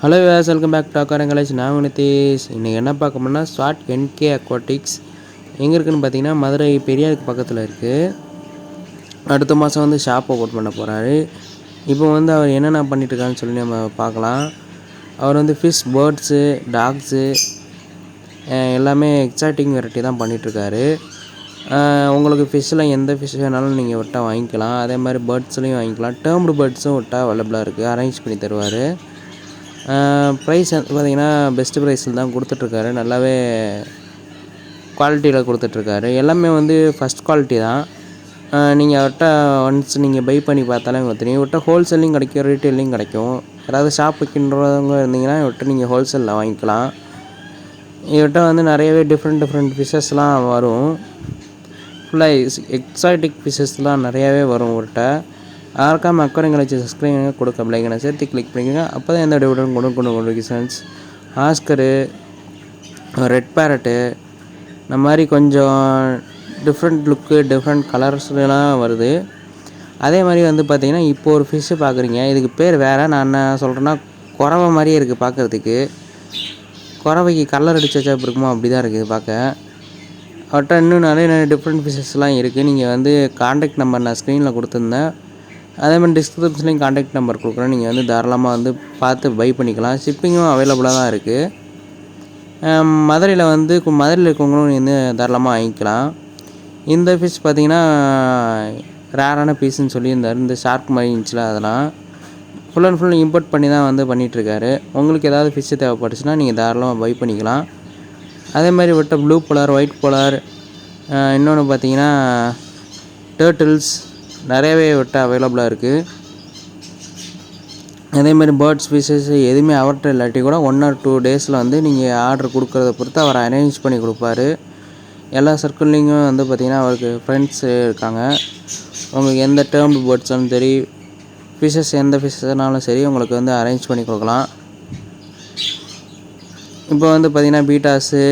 Hello viewers, welcome back to aquatics. நான் நிதிஷ். இன்றைக்கி என்ன பார்க்க போனால் ஸ்வாட் NK aquatics எங்கே இருக்குதுன்னு பார்த்தீங்கன்னா மதுரை பெரியாருக்கு பக்கத்தில் இருக்குது. அடுத்த மாதம் வந்து ஷாப் ஓப்பன் பண்ண போகிறாரு. இப்போ வந்து அவர் என்னென்ன பண்ணிகிட்ருக்காருன்னு சொல்லி நம்ம பார்க்கலாம். அவர் வந்து ஃபிஷ், பேர்ட்ஸு, டாக்ஸு எல்லாமே எக்ஸாட்டிக் வெரைட்டி தான் பண்ணிகிட்ருக்காரு. உங்களுக்கு ஃபிஷ்ஷில் எந்த ஃபிஷ் வேணாலும் நீங்கள் விட்டால் வாங்கிக்கலாம். அதே மாதிரி பேர்ட்ஸ்லேயும் வாங்கிக்கலாம். டேர்ம்டு பேர்ட்ஸும் விட்டால் அவைலபிளாக இருக்குது, அரேஞ்ச் பண்ணி தருவார். ப்ரைஸ் வந்து பார்த்திங்கன்னா பெஸ்ட்டு ப்ரைஸில் தான் கொடுத்துட்ருக்காரு. நல்லாவே குவாலிட்டியில் கொடுத்துட்ருக்காரு. எல்லாமே வந்து ஃபஸ்ட் குவாலிட்டி தான். நீங்கள் அவர்கிட்ட ஒன்ஸ் நீங்கள் பை பண்ணி பார்த்தாலே உங்களுக்கு தெரியும். இவர்கிட்ட ஹோல்சேல்லையும் கிடைக்கும், ரீட்டெயிலையும் கிடைக்கும். யாராவது ஷாப் வைக்கின்றவங்க இருந்தீங்கன்னா இவர்கிட்ட நீங்கள் ஹோல்சேலில் வாங்கிக்கலாம். இவர்கிட்ட வந்து நிறையவே டிஃப்ரெண்ட் ஃபிஷ்ஷஸ்லாம் வரும். ஃபுல்லாக எக்ஸாட்டிக் ஃபிஷ்ஷஸ்லாம் நிறையாவே வரும் இவர்கிட்ட. யாருக்காம aquatics சப்ஸ்கிரைப் பண்ணுங்கள், கொடுக்க பிள்ளைங்க சேர்த்து கிளிக் பண்ணிக்கோங்க. அப்போ தான் எந்த வீடியோவும் கொண்டு ஃப்ரெண்ட்ஸ். ஆஸ்கரு, ரெட் பேரட்டு, இந்த மாதிரி கொஞ்சம் டிஃப்ரெண்ட் லுக்கு, டிஃப்ரெண்ட் கலர்ஸ்லாம் வருது. அதே மாதிரி வந்து பார்த்திங்கன்னா இப்போ ஒரு ஃபிஷ்ஷு பார்க்குறீங்க. இதுக்கு பேர் வேறு. நான் என்ன சொல்கிறேன்னா, குறவை மாதிரியே இருக்குது பார்க்குறதுக்கு. குறவைக்கு கலர் அடிச்சு வச்சா இருக்குமோ அப்படி தான் இருக்குது பார்க்க. அவர்கிட்ட இன்னும் நிறைய டிஃப்ரெண்ட் ஃபிஷ்ஷஸ்லாம் இருக்குது. நீங்கள் வந்து கான்டாக்ட் நம்பர் நான் ஸ்க்ரீனில் கொடுத்துருந்தேன். அதே மாதிரி டிஸ்கிரிப்ஷன்லேயும் கான்டாக்ட் நம்பர் கொடுக்குறேன். நீங்கள் வந்து தாராளமாக வந்து பார்த்து பை பண்ணிக்கலாம். ஷிப்பிங்கும் அவைலபிளாக தான் இருக்குது. மதுரையில் இருக்கவங்களும் வந்து தாராளமாக வாங்கிக்கலாம். இந்த ஃபிஷ் பார்த்திங்கன்னா ரேரான பீஸுன்னு சொல்லியிருந்தார். இந்த ஷார்க் மாதிரி இருந்துச்சுல, அதெல்லாம் ஃபுல் இம்போர்ட் பண்ணி தான் வந்து பண்ணிகிட்ருக்காரு. உங்களுக்கு ஏதாவது ஃபிஷ்ஷு தேவைப்பட்டுச்சுன்னா நீங்கள் தாராளமாக பை பண்ணிக்கலாம். அதே மாதிரி விட்ட ப்ளூ போலார், ஒயிட் போலார், இன்னொன்று பார்த்திங்கன்னா டேர்ட்டில்ஸ் நிறையவே விட்ட அவைலபிளாக இருக்குது. அதே மாதிரி பேர்ட்ஸ், ஃபிஷ்ஷஸ் எதுவுமே அவர்கிட்ட இல்லாட்டி கூட 1 or 2 டேஸில் வந்து நீங்கள் ஆர்டர் கொடுக்குறத பொறுத்து அவர் அரேஞ்ச் பண்ணி கொடுப்பாரு. எல்லா சர்க்கிள்லேயும் வந்து பார்த்திங்கன்னா அவருக்கு ஃப்ரெண்ட்ஸு இருக்காங்க. உங்களுக்கு எந்த டேர்ம்டு பேர்ட்ஸாலும் சரி, ஃபிஷ்ஷஸ் எந்த ஃபிஷ்ஷஸ்னாலும் சரி உங்களுக்கு வந்து அரேஞ்ச் பண்ணி கொடுக்கலாம். இப்போ வந்து பார்த்திங்கன்னா பீட்டாஸு,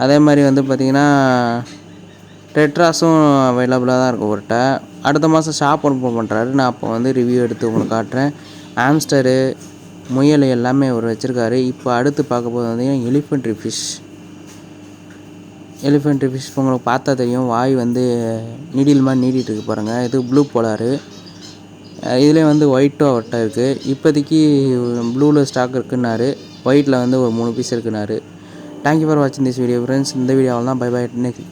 அதே மாதிரி வந்து பார்த்திங்கன்னா டெட்ராஸும் அவைலபிளாக தான் இருக்கும் அவர்கிட்ட. அடுத்த மாதம் ஷாப் ஓப்பன் பண்ணுறாரு. நான் அப்போ வந்து ரிவ்யூ எடுத்து உங்களுக்கு காட்டுறேன். ஆம்ஸ்டரு, முயல் எல்லாமே அவர் வச்சுருக்காரு. இப்போ அடுத்து பார்க்க போது வந்து எலிஃபென்ட்ரி ஃபிஷ் உங்களுக்கு பார்த்தா தெரியும். வாய் வந்து நீடில் மாதிரி நீடிட்டு இருக்கு பாருங்கள். இது ப்ளூ போலாரு. இதில் வந்து ஒயிட்டும் அவர்கிட்ட இருக்குது. இப்போதைக்கு ப்ளூவில் ஸ்டாக் இருக்குன்னாரு. ஒயிட்டில் வந்து ஒரு 3 பீஸ் இருக்குன்னாரு. தேங்க்யூ ஃபார் வாட்சிங் திஸ் வீடியோ ஃப்ரெண்ட்ஸ். இந்த வீடியோவில் தான் பை.